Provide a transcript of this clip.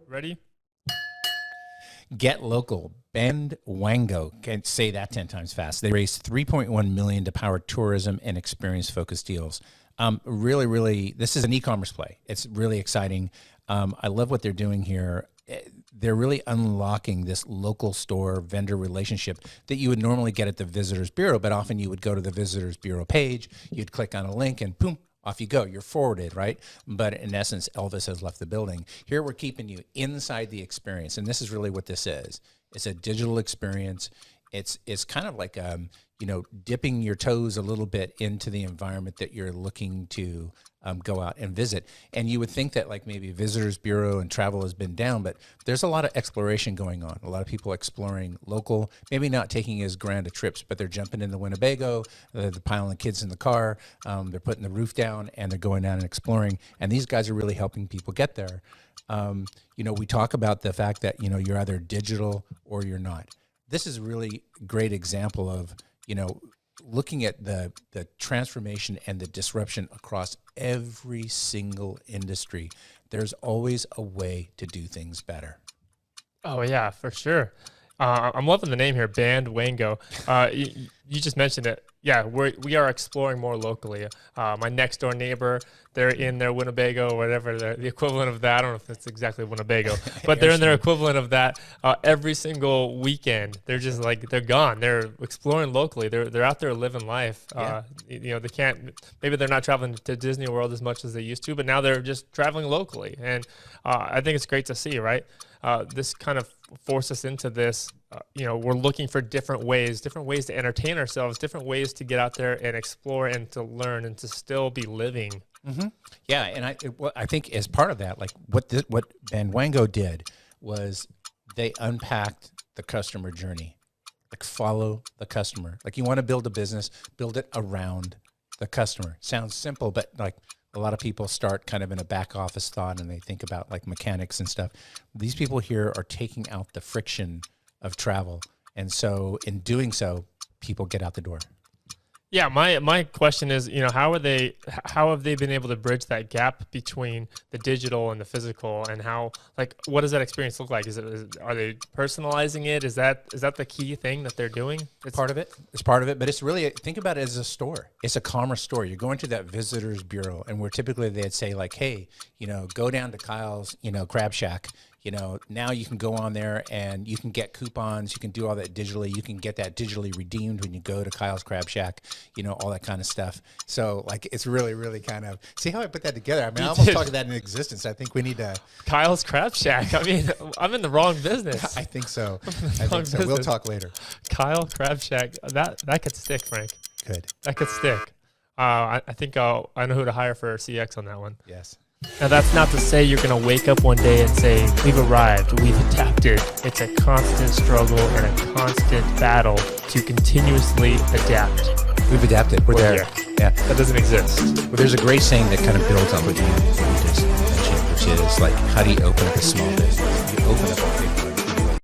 Ready? Get local. Bandwango. Can't say that 10 times fast. They raised $3.1 million to power tourism and experience-focused deals. Really, this is an e-commerce play. It's really exciting. I love what they're doing here. They're really unlocking this local store vendor relationship that you would normally get at the Visitors Bureau, but often you would go to the Visitors Bureau page, you'd click on a link, and boom, off you go. You're forwarded, right? But in essence, Elvis has left the building. Here we're keeping you inside the experience, and this is really what this is. It's a digital experience. It's kind of like dipping your toes a little bit into the environment that you're looking to go out and visit. And you would think that like maybe Visitors Bureau and travel has been down, but there's a lot of exploration going on. A lot of people exploring local, maybe not taking as grand a trips, but they're jumping in the Winnebago, they're piling kids in the car, they're putting the roof down, and they're going down and exploring. And these guys are really helping people get there. We talk about the fact that, you're either digital or you're not. This is a really great example of, looking at the transformation and the disruption across every single industry. There's always a way to do things better. Oh, yeah, for sure. I'm loving the name here, Bandwango. You just mentioned it. Yeah, we are exploring more locally. My next door neighbor, they're in their Winnebago or whatever, the equivalent of that. I don't know if it's exactly Winnebago, but they're in their equivalent of that every single weekend. They're just like, they're gone. They're exploring locally. They're out there living life. Yeah. They can't, maybe they're not traveling to Disney World as much as they used to, but now they're just traveling locally. And I think it's great to see, right? This kind of forced us into this. We're looking for different ways to entertain ourselves, different ways to get out there and explore and to learn and to still be living. Mm-hmm. Yeah, and I think as part of that, like what Bandwango did was they unpacked the customer journey. Like follow the customer. Like you want to build a business, build it around the customer. Sounds simple, but like a lot of people start kind of in a back office thought and they think about like mechanics and stuff. These people here are taking out the friction of travel. And so in doing so, people get out the door. Yeah, my question is, how have they been able to bridge that gap between the digital and the physical, and what does that experience look like? Are they personalizing it? Is that the key thing that they're doing? It's part of it. It's part of it, but it's really, think about it as a store. It's a commerce store. You're going to that Visitors Bureau, and where typically they'd say like, hey, go down to Kyle's, Crab Shack. Now you can go on there and you can get coupons. You can do all that digitally. You can get that digitally redeemed when you go to Kyle's Crab Shack, all that kind of stuff. So like, it's really, really kind of, see how I put that together? I mean, I almost talked that in existence. I think we need to. Kyle's Crab Shack. I mean, I'm in the wrong business. I think so. We'll talk later. Kyle Crab Shack. That could stick, Frank. Good. That could stick. I think I know who to hire for CX on that one. Yes. Now, that's not to say you're going to wake up one day and say, we've arrived, we've adapted. It's a constant struggle and a constant battle to continuously adapt. We've adapted. We're there. Yeah. That doesn't exist. Well, there's a great saying that kind of builds on what you just mentioned, which is like, how do you open up a small business? You open up a big one.